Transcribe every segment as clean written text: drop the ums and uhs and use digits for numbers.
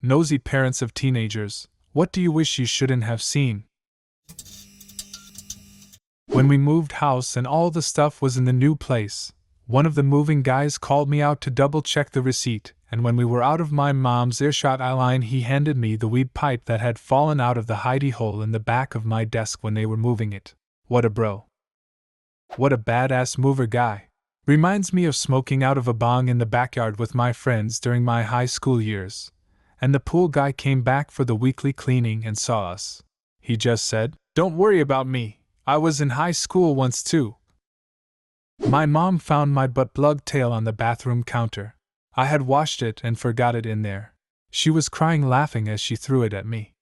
Nosy parents of teenagers, what do you wish you shouldn't have seen? When we moved house and all the stuff was in the new place, one of the moving guys called me out to double-check the receipt, and when we were out of my mom's earshot line he handed me the weed pipe that had fallen out of the hidey hole in the back of my desk when they were moving it. What a bro. What a badass mover guy. Reminds me of smoking out of a bong in the backyard with my friends during my high school years. And the pool guy came back for the weekly cleaning and saw us. He just said, "Don't worry about me, I was in high school once too." My mom found my butt plug tail on the bathroom counter. I had washed it and forgot it in there. She was crying laughing as she threw it at me.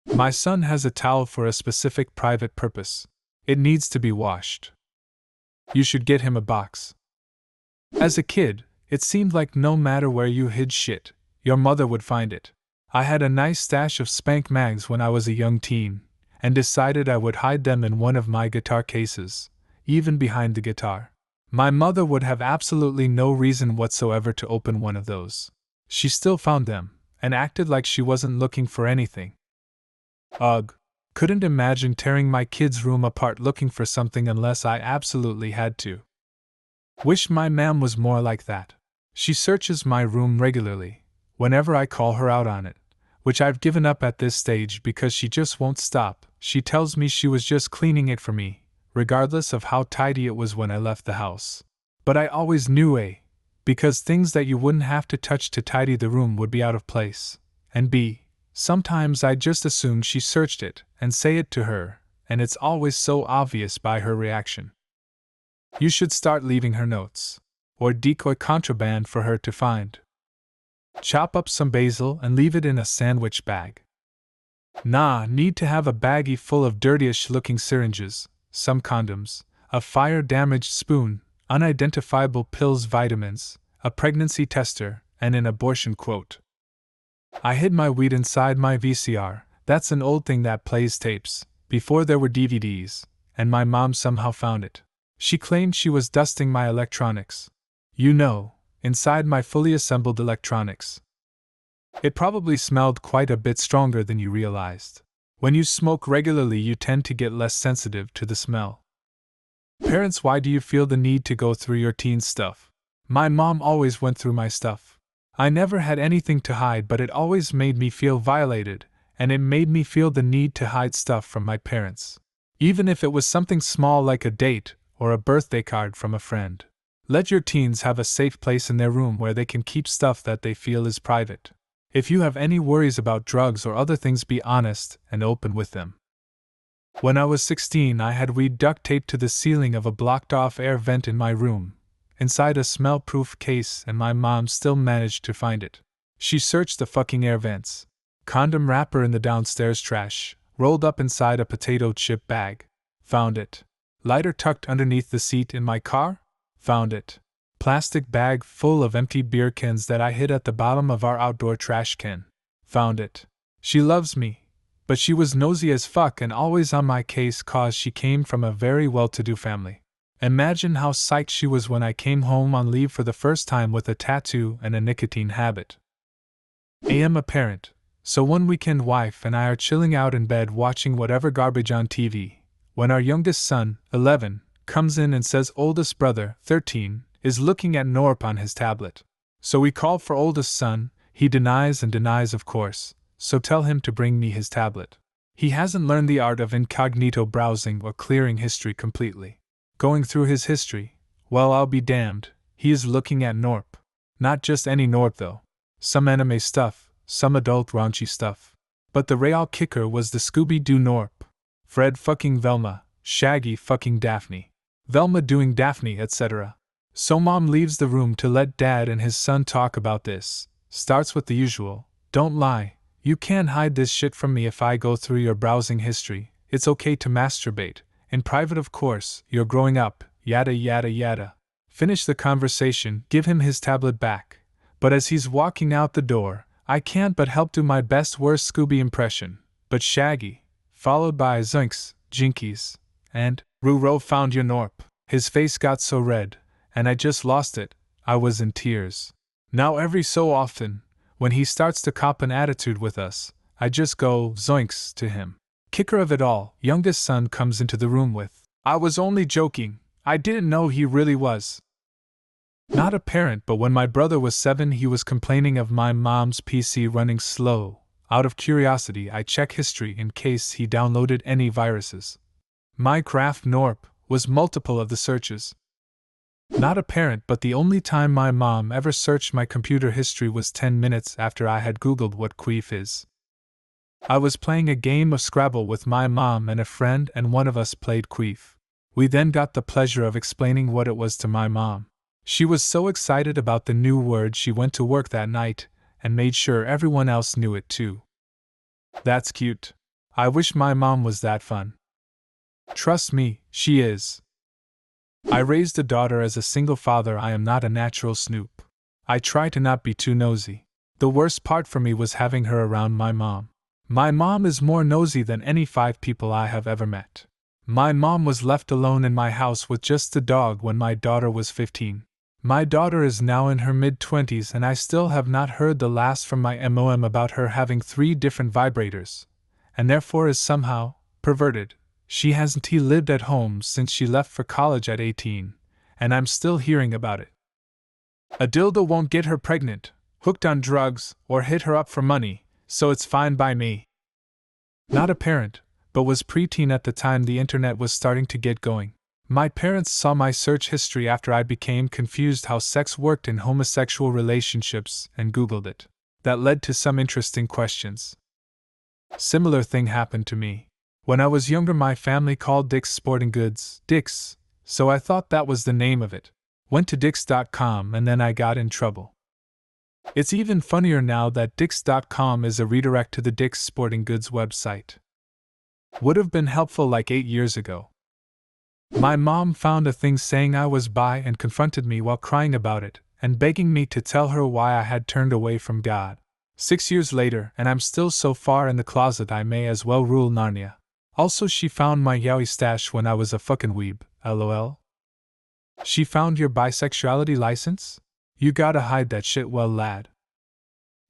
My son has a towel for a specific private purpose. It needs to be washed. You should get him a box. As a kid, it seemed like no matter where you hid shit, your mother would find it. I had a nice stash of Spank mags when I was a young teen, and decided I would hide them in one of my guitar cases, even behind the guitar. My mother would have absolutely no reason whatsoever to open one of those. She still found them, and acted like she wasn't looking for anything. Ugh. Couldn't imagine tearing my kid's room apart looking for something unless I absolutely had to. Wish my ma'am was more like that. She searches my room regularly, whenever I call her out on it, which I've given up at this stage because she just won't stop. She tells me she was just cleaning it for me, regardless of how tidy it was when I left the house. But I always knew A, because things that you wouldn't have to touch to tidy the room would be out of place, and B, sometimes I just assume she searched it and say it to her, and it's always so obvious by her reaction. You should start leaving her notes, or decoy contraband for her to find. Chop up some basil and leave it in a sandwich bag. Nah, need to have a baggie full of dirtyish-looking syringes, some condoms, a fire-damaged spoon, unidentifiable pills, vitamins, a pregnancy tester, and an abortion quote. I hid my weed inside my VCR, that's an old thing that plays tapes, before there were DVDs, and my mom somehow found it. She claimed she was dusting my electronics. You know, inside my fully assembled electronics. It probably smelled quite a bit stronger than you realized. When you smoke regularly, you tend to get less sensitive to the smell. Parents, why do you feel the need to go through your teen stuff? My mom always went through my stuff. I never had anything to hide, but it always made me feel violated, and it made me feel the need to hide stuff from my parents. Even if it was something small like a date or a birthday card from a friend. Let your teens have a safe place in their room where they can keep stuff that they feel is private. If you have any worries about drugs or other things, be honest and open with them. When I was 16, I had weed duct taped to the ceiling of a blocked-off air vent in my room, inside a smell-proof case, and my mom still managed to find it. She searched the fucking air vents. Condom wrapper in the downstairs trash, rolled up inside a potato chip bag. Found it. Lighter tucked underneath the seat in my car? Found it. Plastic bag full of empty beer cans that I hid at the bottom of our outdoor trash can. Found it. She loves me, but she was nosy as fuck and always on my case cause she came from a very well-to-do family. Imagine how psyched she was when I came home on leave for the first time with a tattoo and a nicotine habit. I am a parent, so one weekend wife and I are chilling out in bed watching whatever garbage on TV, when our youngest son, 11, comes in and says oldest brother, 13, is looking at Norp on his tablet. So we call for oldest son, he denies and denies of course, so tell him to bring me his tablet. He hasn't learned the art of incognito browsing or clearing history completely. Going through his history, well, I'll be damned, he is looking at Norp. Not just any Norp though. Some anime stuff, some adult raunchy stuff. But the real kicker was the Scooby-Doo Norp. Fred fucking Velma, Shaggy fucking Daphne. Velma doing Daphne, etc. So mom leaves the room to let dad and his son talk about this. Starts with the usual, don't lie, you can't hide this shit from me if I go through your browsing history, it's okay to masturbate, in private of course, you're growing up, yada yada yada. Finish the conversation, give him his tablet back. But as he's walking out the door, I can't but help do my best worst Scooby impression. But Shaggy, followed by Zoinks, Jinkies, and Ruro found your Norp. His face got so red, and I just lost it, I was in tears. Now every so often, When he starts to cop an attitude with us, I just go zoinks to him. Kicker of it all, youngest son comes into the room with, "I was only joking, I didn't know he really was." Not a parent, but when my brother was 7 he was complaining of my mom's PC running slow. Out of curiosity I check history in case he downloaded any viruses. Minecraft Norp was multiple of the searches. Not a parent, but the only time my mom ever searched my computer history was 10 minutes after I had Googled what queef is. I was playing a game of Scrabble with my mom and a friend, and one of us played queef. We then got the pleasure of explaining what it was to my mom. She was so excited about the new word she went to work that night and made sure everyone else knew it too. That's cute. I wish my mom was that fun. Trust me, she is. I raised a daughter as a single father. I am not a natural snoop. I try to not be too nosy. The worst part for me was having her around my mom. My mom is more nosy than any 5 people I have ever met. My mom was left alone in my house with just the dog when my daughter was 15. My daughter is now in her mid-20s and I still have not heard the last from my mom about her having 3 different vibrators, and therefore is somehow perverted. She hasn't lived at home since she left for college at 18, and I'm still hearing about it. A dildo won't get her pregnant, hooked on drugs, or hit her up for money, so it's fine by me. Not a parent, but was preteen at the time the internet was starting to get going. My parents saw my search history after I became confused how sex worked in homosexual relationships and Googled it. That led to some interesting questions. Similar thing happened to me. When I was younger my family called Dick's Sporting Goods Dick's, so I thought that was the name of it. Went to Dicks.com and then I got in trouble. It's even funnier now that Dicks.com is a redirect to the Dick's Sporting Goods website. Would have been helpful like 8 years ago. My mom found a thing saying I was bi and confronted me while crying about it and begging me to tell her why I had turned away from God. 6 years later and I'm still so far in the closet I may as well rule Narnia. Also she found my yaoi stash when I was a fucking weeb, lol. She found your bisexuality license? You gotta hide that shit well, lad.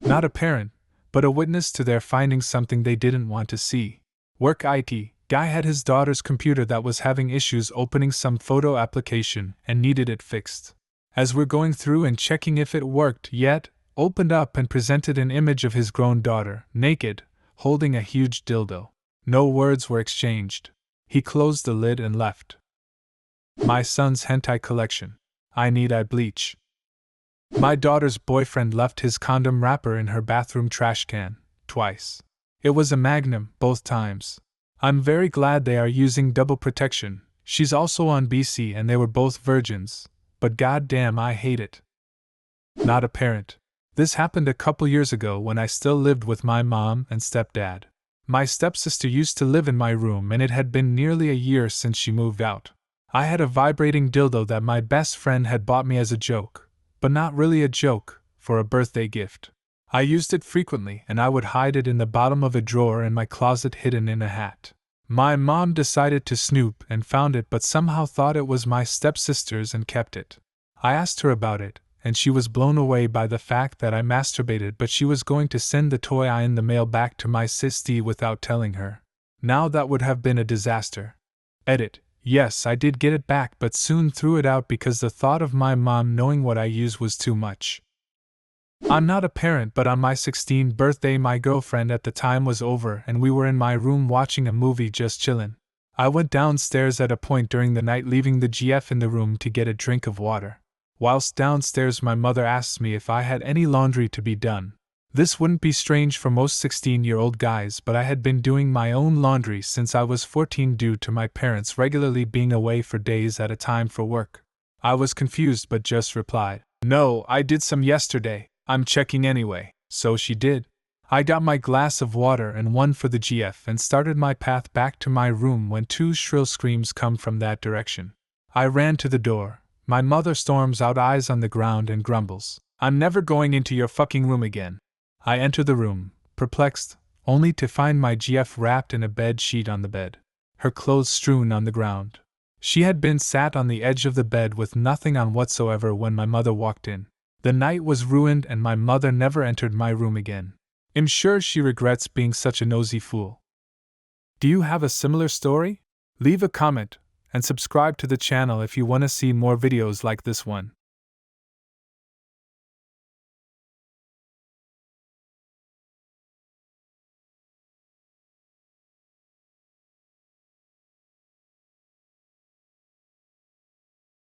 Not a parent, but a witness to their finding something they didn't want to see. Work IT, guy had his daughter's computer that was having issues opening some photo application and needed it fixed. As we're going through and checking if it worked yet, opened up and presented an image of his grown daughter, naked, holding a huge dildo. No words were exchanged. He closed the lid and left. My son's hentai collection. I bleach. My daughter's boyfriend left his condom wrapper in her bathroom trash can, twice. It was a Magnum, both times. I'm very glad they are using double protection. She's also on BC and they were both virgins, but goddamn I hate it. Not a parent. This happened a couple years ago when I still lived with my mom and stepdad. My stepsister used to live in my room and it had been nearly a year since she moved out. I had a vibrating dildo that my best friend had bought me as a joke, but not really a joke, for a birthday gift. I used it frequently and I would hide it in the bottom of a drawer in my closet hidden in a hat. My mom decided to snoop and found it but somehow thought it was my stepsister's and kept it. I asked her about it, and she was blown away by the fact that I masturbated but she was going to send the toy in the mail back to my sistie without telling her. Now that would have been a disaster. Edit. Yes, I did get it back but soon threw it out because the thought of my mom knowing what I used was too much. I'm not a parent but on my 16th birthday my girlfriend at the time was over and we were in my room watching a movie just chillin'. I went downstairs at a point during the night leaving the GF in the room to get a drink of water. Whilst downstairs my mother asked me if I had any laundry to be done. This wouldn't be strange for most 16-year-old guys but I had been doing my own laundry since I was 14 due to my parents regularly being away for days at a time for work. I was confused but just replied, "No, I did some yesterday, I'm checking anyway." So she did. I got my glass of water and one for the GF and started my path back to my room when 2 shrill screams come from that direction. I ran to the door. My mother storms out, eyes on the ground, and grumbles, "I'm never going into your fucking room again." I enter the room, perplexed, only to find my GF wrapped in a bed sheet on the bed, her clothes strewn on the ground. She had been sat on the edge of the bed with nothing on whatsoever when my mother walked in. The night was ruined and my mother never entered my room again. I'm sure she regrets being such a nosy fool. Do you have a similar story? Leave a comment and subscribe to the channel if you want to see more videos like this one.